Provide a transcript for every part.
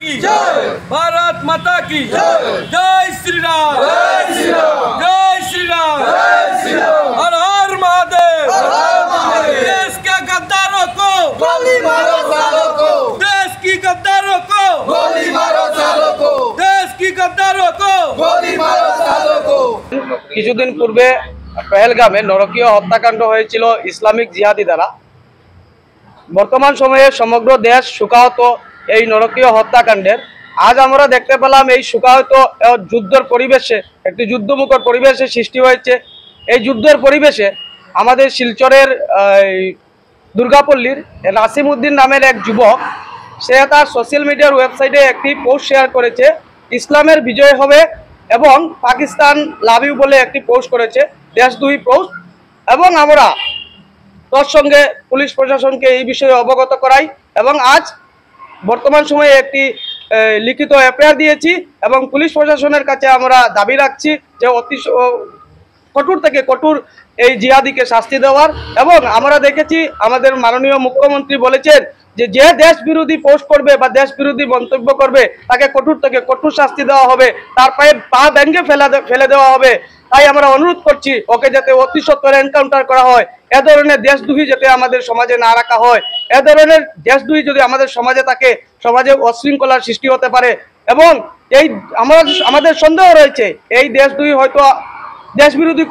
भारत माता की जय श्री राम, जय श्री राम, जय श्री राम, जय श्री राम। हर हर महादेव, देश के गद्दारों को गोली मारो सालों को, देश की गद्दारों को गोली मारो सालों को, देश की गद्दारों को गोली मारो सालों को। কিছুদিন পূর্বে পেহেলগামে নরকীয় হত্যাকাণ্ড হয়েছিল ইসলামিক জিহাদি দ্বারা। বর্তমান সময়ে সমগ্র দেশ শোকাহত এই নরকীয় হত্যাকাণ্ডের। আজ আমরা দেখতে পেলাম এই শোকাহত যুদ্ধের পরিবেশে, একটি যুদ্ধমুখর পরিবেশে সৃষ্টি হয়েছে। এই যুদ্ধের পরিবেশে আমাদের শিলচরের দুর্গাপল্লীর নাসিম উদ্দিন নামের এক যুবক, সে তার সোশ্যাল মিডিয়ার ওয়েবসাইটে একটি পোস্ট শেয়ার করেছে, ইসলামের বিজয় হবে এবং পাকিস্তান লাভ ইউ বলে একটি পোস্ট করেছে, দেশদ্রোহী পোস্ট। এবং আমরা তার সঙ্গে পুলিশ প্রশাসনকে এই বিষয়ে অবগত করাই এবং আজ বর্তমান সময়ে একটি লিখিত এফআইআর দিয়েছি এবং পুলিশ প্রশাসনের কাছে আমরা দাবি রাখছি যে অতি কঠোর থেকে কঠোর এই জিহাদিকে শাস্তি দেওয়ার। এবং আমরা দেখেছি আমাদের মাননীয় মুখ্যমন্ত্রী বলেছেন যে যে দেশ বিরোধী পোস্ট করবে বা দেশ বিরোধী মন্তব্য করবে তাকে কঠোর থেকে কঠোর শাস্তি দেওয়া হবে, তার পায়ে পা ভেঙে ফেলে দেওয়া হবে। তাই আমরা অনুরোধ করছি ওকে যাতে অতি সত্বর এনকাউন্টার করা হয়। এ ধরনের দেশদ্রোহী যাতে আমাদের সমাজে না রাখা হয়। এ ধরনের দেশদ্রোহী যদি আমাদের সমাজে থাকে, সমাজে অশৃঙ্খলার সৃষ্টি হতে পারে। এবং এই আমাদের সন্দেহ রয়েছে এই দেশদ্রোহী হয়তো দেশ বিরোধী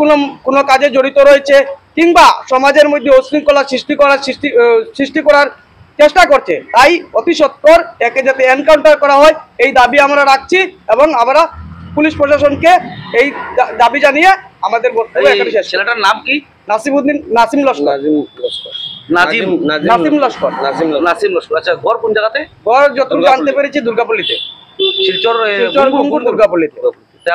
কোনো কাজে জড়িত রয়েছে কিংবা সমাজের মধ্যে অশৃঙ্খলা সৃষ্টি করার চেষ্টা করছে। তাই অতি সত্বর একে যাতে এনকাউন্টার করা হয় এই দাবি আমরা রাখছি এবং আমরা পুলিশ প্রশাসনকে এই দাবি জানিয়ে আমাদের বক্তব্য এখানে শেষ। ছেলেটার নাম কি? নাসিম লস্কর। আচ্ছা, ঘর কোন জায়গাতে? ঘর যতটুকু জানতে পেরেছি দুর্গাপল্লীতে, শিলচর গুঙ্গুর দুর্গাপল্লীতে।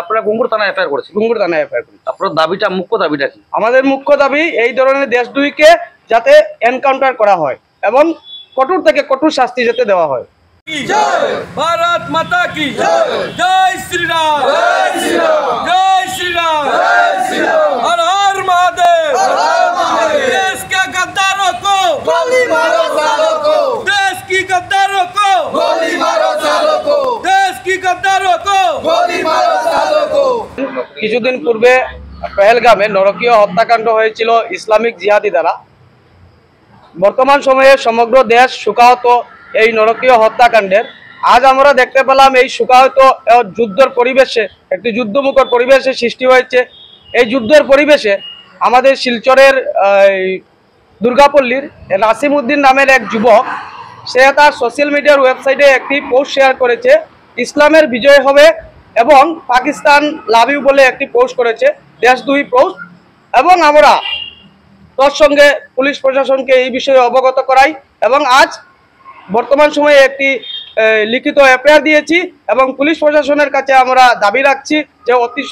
আপনারা গুঙ্গুর থানায় এফআইআর করেছেন? গুঙ্গুর থানায় এফআইআর করেছি। আপনার মুখ্য দাবিটা কি? আমাদের মুখ্য দাবি এই ধরনের দেশদ্রোহীকে যাতে এনকাউন্টার করা হয় এবং কঠোর থেকে কঠোর শাস্তি যাতে দেওয়া হয়। भारत माता की जय श्री राम, जय श्री राम, जय श्री राम, जय श्री राम। हर हर महादेव, देश के गद्दारों को गोली मारो सालों को, देश की गद्दारों को गोली मारो सालों को, देश की गद्दारों को गोली मारो सालों को। কিছুদিন পূর্বে পেহেলগামে নরকীয় হত্যাকাণ্ড হয়েছিল ইসলামিক জিহাদি দ্বারা। বর্তমান সময়ে সমগ্র দেশ শোকাহত এই নরকীয় হত্যাকাণ্ডের। আজ আমরা দেখতে পেলাম এই শোকাহত যুদ্ধের পরিবেশে, একটি যুদ্ধমুখর পরিবেশে সৃষ্টি হয়েছে। এই যুদ্ধের পরিবেশে আমাদের শিলচরের দুর্গাপল্লীর নাসিম উদ্দিন নামের এক যুবক, সে তার সোশ্যাল মিডিয়ার ওয়েবসাইটে একটি পোস্ট শেয়ার করেছে, ইসলামের বিজয় হবে এবং পাকিস্তান লাভ ইউ বলে একটি পোস্ট করেছে, দেশদ্রোহী পোস্ট। এবং আমরা তার সঙ্গে পুলিশ প্রশাসনকে এই বিষয়ে অবগত করাই এবং আজ বর্তমান সময়ে একটি লিখিত এফআইআর দিয়েছি এবং পুলিশ প্রশাসনের কাছে আমরা দাবি রাখছি যে অতি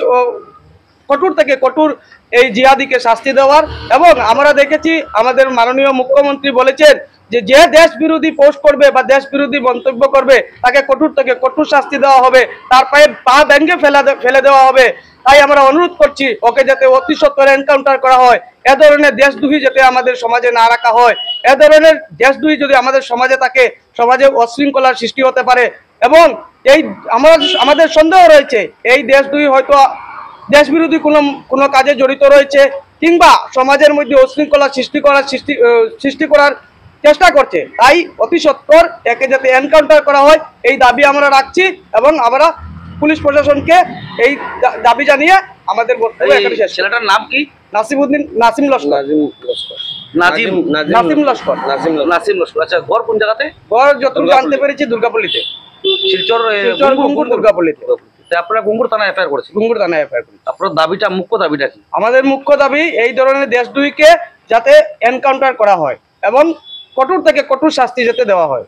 কঠোর থেকে কঠোর এই জিহাদিকে শাস্তি দেওয়ার। এবং আমরা দেখেছি আমাদের মাননীয় মুখ্যমন্ত্রী বলেছেন যে যে দেশ বিরোধী পোস্ট করবে বা দেশ বিরোধী মন্তব্য করবে তাকে কঠোর থেকে কঠোর শাস্তি দেওয়া হবে, তার পায়ে পা ভেঙে ফেলে দেওয়া হবে। তাই আমরা অনুরোধ করছি ওকে যাতে অতি সত্বর এনকাউন্টার করা হয়। এ ধরনের দেশদ্রোহী যাতে আমাদের সমাজে না রাখা হয়। এ ধরনের দেশদ্রোহী যদি আমাদের সমাজে থাকে, সমাজে অশৃঙ্খলার সৃষ্টি হতে পারে। এবং এই আমাদের সন্দেহ রয়েছে এই দেশদ্রোহী হয়তো দেশ বিরোধী কোনো কাজে জড়িত রয়েছে কিংবা সমাজের মধ্যে অশৃঙ্খলা সৃষ্টি করার চেষ্টা করছে। তাই অতি সত্বর একে যাতে এনকাউন্টার করা হয় এই দাবি আমরা রাখছি এবং আমরা পুলিশ প্রশাসনকে এই দাবি জানিয়ে আমাদের বক্তব্য এখানে শেষ। ছেলেটার নাম কি? নাসিম লস্কর। আচ্ছা, ঘর কোন জায়গাতে? ঘর যতটুকু জানতে পেরেছি দুর্গাপল্লীতে, শিলচর গুঙ্গুর দুর্গাপল্লীতে। আপনারা গুঙ্গুর থানায় এফআইআর করেছেন? গুঙ্গুর থানায় এফআইআর করেছি। আপনার মুখ্য দাবিটা কি? আমাদের মুখ্য দাবি এই ধরনের দেশদ্রোহীকে যাতে এনকাউন্টার করা হয় এবং কঠোর থেকে কঠোর শাস্তি যাতে দেওয়া হয়।